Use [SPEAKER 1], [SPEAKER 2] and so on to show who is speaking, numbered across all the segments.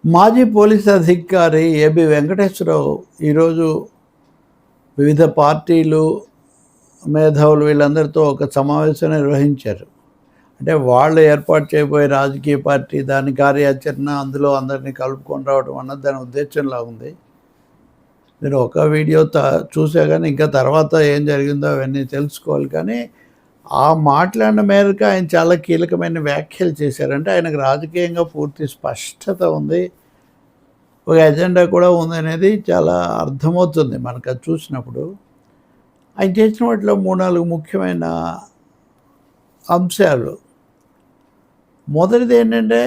[SPEAKER 1] మాజీ పోలీస్ అధికారి ఏబి వెంకటేశ్వరరావు ఈరోజు వివిధ పార్టీలు మేధావులు వీళ్ళందరితో ఒక సమావేశం నిర్వహించారు. అంటే వాళ్ళు ఏర్పాటు చేయబోయే రాజకీయ పార్టీ దాని కార్యాచరణ అందులో అందరినీ కలుపుకొని రావడం అన్నది దాని ఉద్దేశంలా ఉంది. నేను ఒక వీడియో చూసా కానీ ఇంకా తర్వాత ఏం జరిగిందో అవన్నీ తెలుసుకోవాలి. కానీ ఆ మాట్లాడిన మేరకు ఆయన చాలా కీలకమైన వ్యాఖ్యలు చేశారంటే ఆయనకు రాజకీయంగా పూర్తి స్పష్టత ఉంది, ఒక ఎజెండా కూడా ఉందనేది చాలా అర్థమవుతుంది మనకు అది చూసినప్పుడు. ఆయన చేసిన వాటిలో 3-4 ముఖ్యమైన అంశాలు. మొదటిది ఏంటంటే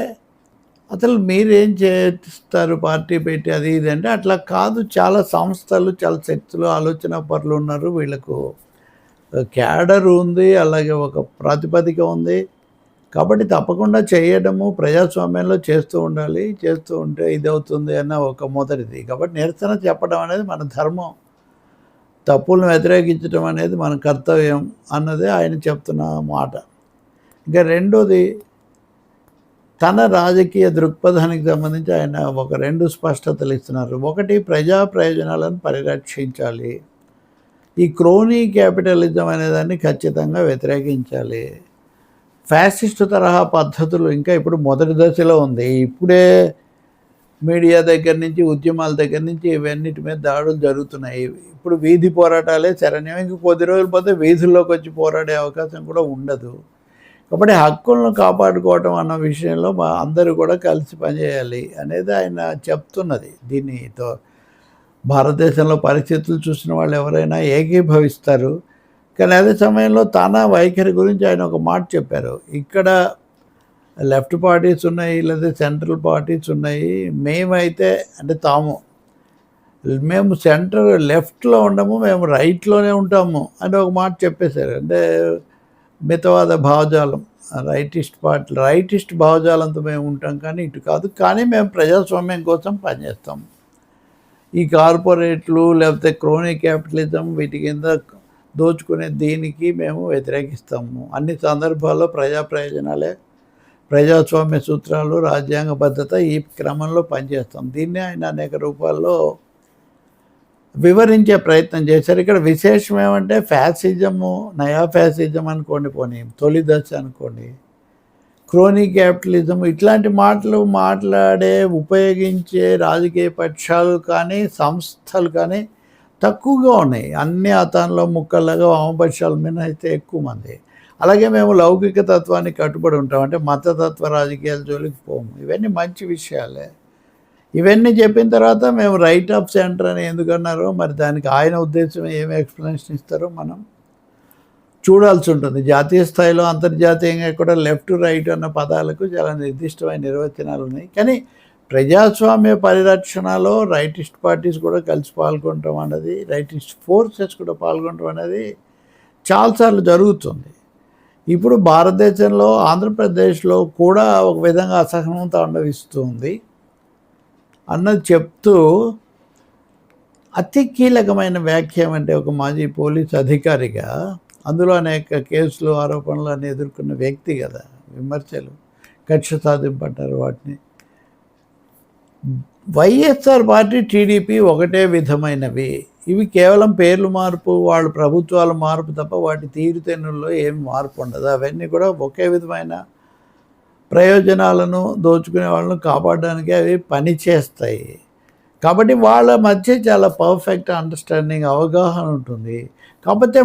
[SPEAKER 1] అసలు మీరేం చేస్తారు పార్టీ పెట్టి అది ఇది అంటే అట్లా కాదు. చాలా సంస్థలు, చాలా శక్తులు, ఆలోచన పరులు ఉన్నారు. వీళ్ళకు క్యాడర్ ఉంది, అలాగే ఒక ప్రాతిపదిక ఉంది. కాబట్టి తప్పకుండా చేయడము ప్రజాస్వామ్యంలో చేస్తూ ఉండాలి. చేస్తూ ఉంటే ఇదవుతుంది అన్న ఒక మొదటిది. కాబట్టి నిరసన చెప్పడం అనేది మన ధర్మం, తప్పులను వ్యతిరేకించడం అనేది మన కర్తవ్యం అన్నదే ఆయన చెప్తున్న మాట. ఇంకా రెండోది, తన రాజకీయ దృక్పథానికి సంబంధించి ఆయన ఒక 2 స్పష్టతలు ఇస్తున్నారు. ఒకటి, ప్రజా ప్రయోజనాలను పరిరక్షించాలి. ఈ క్రోనీ క్యాపిటలిజం అనేదాన్ని ఖచ్చితంగా వ్యతిరేకించాలి. ఫ్యాసిస్టు తరహా పద్ధతులు ఇంకా ఇప్పుడు మొదటి దశలో ఉంది. ఇప్పుడే మీడియా దగ్గర నుంచి, ఉద్యమాల దగ్గర నుంచి ఇవన్నిటి మీద దాడులు జరుగుతున్నాయి. ఇప్పుడు వీధి పోరాటాలే శరణ్యం. ఇంక కొద్ది రోజులు పోతే వీధుల్లోకి వచ్చి పోరాడే అవకాశం కూడా ఉండదు. కాబట్టి హక్కులను కాపాడుకోవటం అన్న విషయంలో అందరూ కూడా కలిసి పనిచేయాలి అనేది ఆయన చెప్తున్నది. దీనితో భారతదేశంలో పరిస్థితులు చూసిన వాళ్ళు ఎవరైనా ఏకీభవిస్తారు. కానీ అదే సమయంలో తన వైఖరి గురించి ఆయన ఒక మాట చెప్పారు. ఇక్కడ లెఫ్ట్ పార్టీస్ ఉన్నాయి, లేదా సెంట్రల్ పార్టీస్ ఉన్నాయి. మేమైతే అంటే మేము సెంటర్ లెఫ్ట్లో ఉండము, మేము రైట్లోనే ఉంటాము అని ఒక మాట చెప్పేశారు. అంటే మితవాద భావజాలం, రైటిస్ట్ భావజాలంతో మేము ఉంటాం, కానీ ఇటు కాదు. కానీ మేము ప్రజాస్వామ్యం కోసం పనిచేస్తాం. ఈ కార్పొరేట్లు లేకపోతే క్రోనీ క్యాపిటలిజం వీటి కింద దోచుకునే దీనికి మేము వ్యతిరేకిస్తాము. అన్ని సందర్భాల్లో ప్రజా ప్రయోజనాలే, ప్రజాస్వామ్య సూత్రాలు, రాజ్యాంగ భద్రత ఈ క్రమంలో పనిచేస్తాం. దీన్నే ఆయన అనేక రూపాల్లో వివరించే ప్రయత్నం చేశారు. ఇక్కడ విశేషం ఏమంటే ఫ్యాసిజము, నయా ఫ్యాసిజం అనుకోండి, పోనీ తొలి దశ అనుకోండి, క్రోనీ క్యాపిటలిజం ఇట్లాంటి మాటలు ఉపయోగించే రాజకీయ పక్షాలు కానీ సంస్థలు కానీ తక్కువగా ఉన్నాయి. అన్ని అతనిలో ముక్కల్లాగా వామపక్షాల మినహాయిస్తే ఎక్కువ మంది. అలాగే మేము లౌకిక తత్వానికి కట్టుబడి ఉంటాం, అంటే మతతత్వ రాజకీయాల జోలికి పోము. ఇవన్నీ మంచి విషయాలే. ఇవన్నీ చెప్పిన తర్వాత మేము రైట్ ఆఫ్ సెంటర్ అని ఎందుకన్నారో మరి దానికి ఆయన ఉద్దేశం ఏమి ఎక్స్ప్లెనేషన్ ఇస్తారో మనం చూడాల్సి ఉంటుంది. జాతీయ స్థాయిలో, అంతర్జాతీయంగా కూడా లెఫ్ట్ రైట్ అన్న పదాలకు చాలా నిర్దిష్టమైన నిర్వచనాలు ఉన్నాయి. కానీ ప్రజాస్వామ్య పరిరక్షణలో రైటిస్ట్ పార్టీస్ కూడా కలిసి పాల్గొనడం అన్నది, రైటిస్ట్ ఫోర్సెస్ కూడా పాల్గొనడం అనేది చాలాసార్లు జరుగుతుంది. ఇప్పుడు భారతదేశంలో, ఆంధ్రప్రదేశ్లో కూడా ఒక విధంగా అసహనం తాండవిస్తుంది అన్నది చెప్తూ అతి కీలకమైన వ్యాఖ్య అంటే ఒక మాజీ పోలీస్ అధికారిగా, అందులో అనేక కేసులు, ఆరోపణలు అని ఎదుర్కొన్న వ్యక్తి కదా, విమర్శలు, కక్ష సాధింపు అంటారు వాటిని. వైఎస్ఆర్ పార్టీ, టీడీపీ ఒకటే విధమైనవి. ఇవి కేవలం పేర్లు మార్పు, వాళ్ళ ప్రభుత్వాల మార్పు తప్ప వాటి తీరుతెన్నుల్లో ఏమి మార్పు ఉండదు. అవన్నీ కూడా ఒకే విధమైన ప్రయోజనాలను, దోచుకునే వాళ్ళను కాపాడడానికి అవి పనిచేస్తాయి. కాబట్టి వాళ్ళ మధ్య చాలా పర్ఫెక్ట్ అండర్స్టాండింగ్, అవగాహన ఉంటుంది. కాకపోతే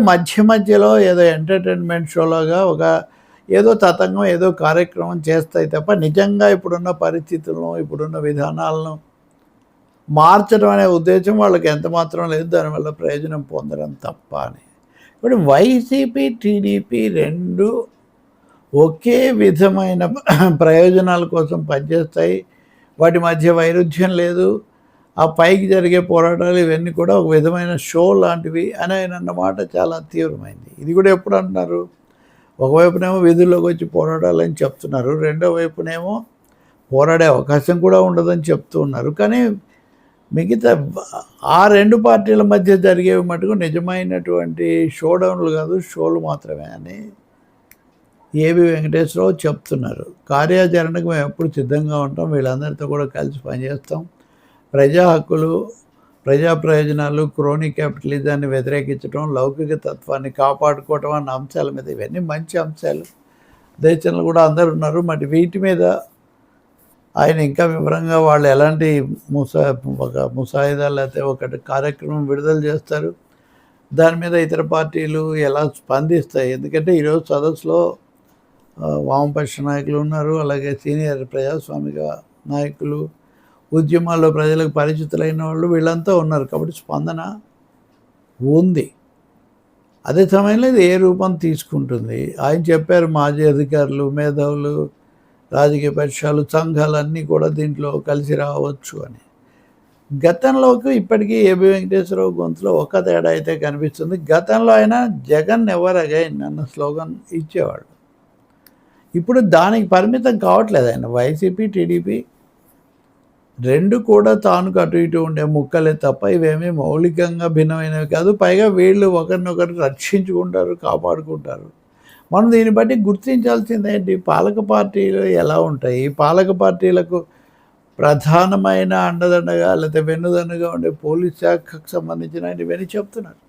[SPEAKER 1] మధ్యలో ఏదో ఎంటర్టైన్మెంట్ షోలాగా ఏదో తతంగం, ఏదో కార్యక్రమం చేస్తాయి తప్ప నిజంగా ఇప్పుడున్న పరిస్థితులను, ఇప్పుడున్న విధానాలను మార్చడం అనే ఉద్దేశం వాళ్ళకి ఎంత మాత్రం లేదు. దానివల్ల ప్రయోజనం పొందడం తప్ప అని. ఇప్పుడు వైసీపీ, టీడీపీ 2 ఒకే విధమైన ప్రయోజనాల కోసం పనిచేస్తాయి. వాటి మధ్య వైరుధ్యం లేదు. ఆ పైకి జరిగే పోరాటాలు ఇవన్నీ కూడా ఒక విధమైన షో లాంటివి అని ఆయన అన్నమాట చాలా తీవ్రమైంది. ఇది కూడా ఎప్పుడు అంటున్నారు, ఒకవైపునేమో వీధుల్లోకి వచ్చి పోరాటాలని చెప్తున్నారు, రెండో వైపునేమో పోరాడే అవకాశం కూడా ఉండదని చెప్తూ ఉన్నారు. కానీ మిగతా ఆ 2 పార్టీల మధ్య జరిగేవి మటుకు నిజమైనటువంటి షోడౌన్లు కాదు, షోలు మాత్రమే అని ఏబి వెంకటేశ్వరరావు చెప్తున్నారు. కార్యాచరణకు మేము ఎప్పుడు సిద్ధంగా ఉంటాం, వీళ్ళందరితో కూడా కలిసి పనిచేస్తాం. ప్రజా హక్కులు, ప్రజా ప్రయోజనాలు, క్రోనీ క్యాపిటలిజాన్ని వ్యతిరేకించడం, లౌకిక తత్వాన్ని కాపాడుకోవటం అన్న అంశాల మీద, ఇవన్నీ మంచి అంశాలు. దేశంలో కూడా అందరూ ఉన్నారు. మరి వీటి మీద ఆయన ఇంకా వివరంగా వాళ్ళు ఎలాంటి ఒక ముసాయిదా లేకపోతే ఒకటి కార్యక్రమం విడుదల చేస్తారు, దాని మీద ఇతర పార్టీలు ఎలా స్పందిస్తాయి. ఎందుకంటే ఈరోజు సదస్సులో వామపక్ష నాయకులు ఉన్నారు, అలాగే సీనియర్ ప్రజాస్వామిక నాయకులు, ఉద్యమాల్లో ప్రజలకు పరిచితులైన వాళ్ళు, వీళ్ళంతా ఉన్నారు. కాబట్టి స్పందన ఉంది. అదే సమయంలో ఇది ఏ రూపం తీసుకుంటుంది. ఆయన చెప్పారు, మాజీ అధికారులు, మేధావులు, రాజకీయ పక్షాలు, సంఘాలన్నీ కూడా దీంట్లో కలిసి రావచ్చు అని. గతంలోకి ఇప్పటికీ ఏబి వెంకటేశ్వరరావు గొంతులో ఒక తేడా అయితే కనిపిస్తుంది. గతంలో ఆయన జగన్ ఎవర్ అగైన్ అన్న స్లోగన్ ఇచ్చేవాడు. ఇప్పుడు దానికి పరిమితం కావట్లేదు ఆయన. వైసీపీ, టీడీపీ రెండు కూడా తానుకు అటు ఇటు ఉండే ముక్కలే తప్ప ఇవేమీ మౌలికంగా భిన్నమైనవి కాదు. పైగా వీళ్ళు ఒకరినొకరు రక్షించుకుంటారు, కాపాడుకుంటారు. మనం దీన్ని బట్టి గుర్తించాల్సిందేంటి, పాలక పార్టీలు ఎలా ఉంటాయి. పాలక పార్టీలకు ప్రధానమైన అండదండగా లేకపోతే వెన్నుదన్నుగా ఉండే పోలీస్ శాఖకు సంబంధించిన ఇవన్నీ చెప్తున్నారు.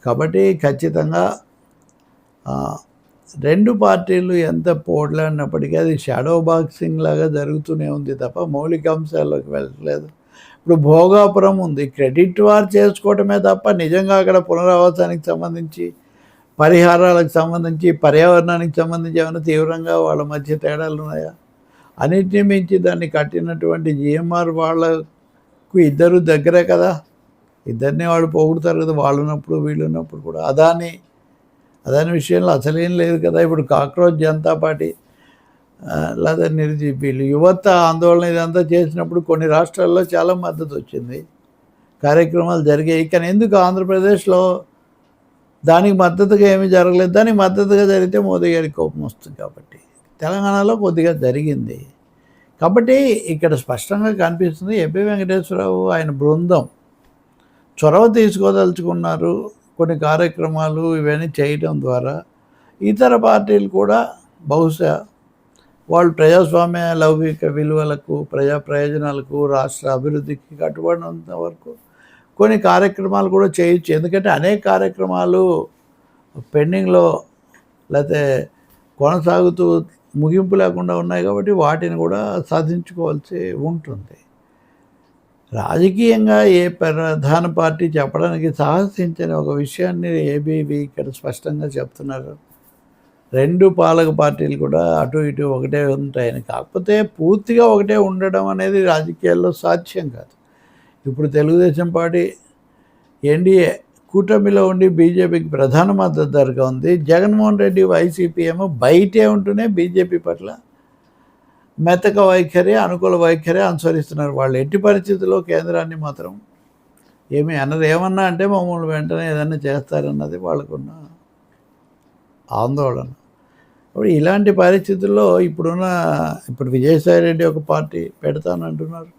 [SPEAKER 1] కాబట్టి ఖచ్చితంగా రెండు పార్టీలు ఎంత పోట్లాడినప్పటికీ అది షాడో బాక్సింగ్ లాగా జరుగుతూనే ఉంది తప్ప మౌలిక అంశాల్లోకి వెళ్ళట్లేదు. ఇప్పుడు భోగాపురం ఉంది, క్రెడిట్ వార్ చేసుకోవటమే తప్ప నిజంగా అక్కడ పునరావాసానికి సంబంధించి, పరిహారాలకు సంబంధించి, పర్యావరణానికి సంబంధించి ఏమైనా తీవ్రంగా వాళ్ళ మధ్య తేడాలు ఉన్నాయా? అన్నిటినీ మించి దాన్ని కట్టినటువంటి జిఎంఆర్ వాళ్ళకు ఇద్దరు దగ్గరే కదా, ఇద్దరిని వాళ్ళు పోగొడతారు కదా, వాళ్ళు ఉన్నప్పుడు వీళ్ళు ఉన్నప్పుడు కూడా. అదాని విషయంలో అసలేం లేదు కదా. ఇప్పుడు కాక్రోచ్ జనతా పార్టీ లేదా వీళ్ళు యువత ఆందోళన ఇదంతా చేసినప్పుడు కొన్ని రాష్ట్రాల్లో చాలా మద్దతు వచ్చింది, కార్యక్రమాలు జరిగాయి. కానీ ఎందుకు ఆంధ్రప్రదేశ్లో దానికి మద్దతుగా ఏమీ జరగలేదు? దానికి మద్దతుగా జరిగితే మోదీ గారికి కోపం వస్తుంది. కాబట్టి తెలంగాణలో కొద్దిగా జరిగింది. కాబట్టి ఇక్కడ స్పష్టంగా కనిపిస్తుంది ఏపీ వెంకటేశ్వరరావు ఆయన బృందం చొరవ తీసుకోదలుచుకున్నారు. కొన్ని కార్యక్రమాలు ఇవన్నీ చేయడం ద్వారా ఇతర పార్టీలు కూడా బహుశా వాళ్ళు ప్రజాస్వామ్య లౌకిక విలువలకు, ప్రజా ప్రయోజనాలకు, రాష్ట్ర అభివృద్ధికి కట్టుబడినంత వరకు కొన్ని కార్యక్రమాలు కూడా చేయొచ్చు. ఎందుకంటే అనేక కార్యక్రమాలు పెండింగ్లో లేకపోతే కొనసాగుతూ ముగింపు లేకుండా ఉన్నాయి. కాబట్టి వాటిని కూడా సాధించుకోవాల్సి ఉంటుంది. రాజకీయంగా ఏ ప్రధాన పార్టీ చెప్పడానికి సాహసించని ఒక విషయాన్ని ఏబీవీ ఇక్కడ స్పష్టంగా చెప్తున్నారు. రెండు పాలక పార్టీలు కూడా అటు ఇటు ఒకటే ఉంటాయని. కాకపోతే పూర్తిగా ఒకటే ఉండడం అనేది రాజకీయాల్లో సాధ్యం కాదు. ఇప్పుడు తెలుగుదేశం పార్టీ ఎన్డీఏ కూటమిలో ఉండి బీజేపీకి ప్రధాన మద్దతుదారుగా ఉంది. జగన్మోహన్ రెడ్డి వైసీపీ ఏమో బయటే ఉంటూనే బీజేపీ పట్ల మెతక వైఖరి, అనుకూల వైఖరి అనుసరిస్తున్నారు. వాళ్ళు ఎట్టి పరిస్థితుల్లో కేంద్రాన్ని మాత్రం ఏమీ అన్నది. ఏమన్నా అంటే మమ్మల్ని వెంటనే ఏదైనా చేస్తారన్నది వాళ్ళకున్న ఆందోళన. ఇప్పుడు ఇలాంటి పరిస్థితుల్లో ఇప్పుడు విజయసాయిరెడ్డి ఒక పార్టీ పెడతానంటున్నారు.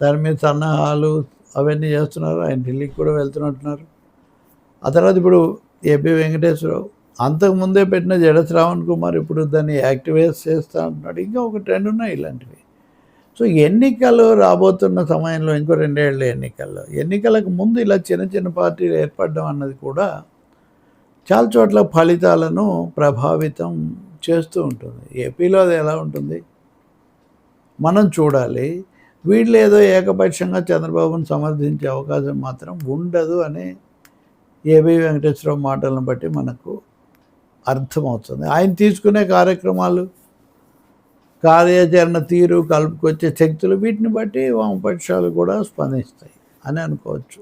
[SPEAKER 1] దాని మీద సన్నాహాలు అవన్నీ చేస్తున్నారు. ఆయన ఢిల్లీకి కూడా వెళ్తున్నట్టున్నారు. ఆ తర్వాత ఇప్పుడు ఏపీ వెంకటేశ్వరరావు అంతకుముందే పెట్టిన జడ శ్రావణ్ కుమార్ ఇప్పుడు దాన్ని యాక్టివేట్ చేస్తూ అంటున్నాడు. ఇంకా ఒక ట్రెండ్ ఉన్నాయి ఇలాంటివి. సో ఎన్నికలు రాబోతున్న సమయంలో, ఇంకో 2 ఏళ్ళ ఎన్నికలకు ముందు ఇలా చిన్న చిన్న పార్టీలు ఏర్పడడం అన్నది కూడా చాలా చోట్ల ఫలితాలను ప్రభావితం చేస్తూ ఉంటుంది. ఏపీలో అది ఎలా ఉంటుంది మనం చూడాలి. వీళ్ళు ఏదో ఏకపక్షంగా చంద్రబాబును సమర్థించే అవకాశం మాత్రం ఉండదు అని ఏబీ వెంకటేశ్వరరావు మాటలను బట్టి మనకు అర్థమవుతుంది. ఆయన తీసుకునే కార్యక్రమాలు, కార్యాచరణ తీరు, కలుపుకొచ్చే శక్తులు, వీటిని బట్టి వామపక్షాలు కూడా స్పందిస్తాయి అని అనుకోవచ్చు.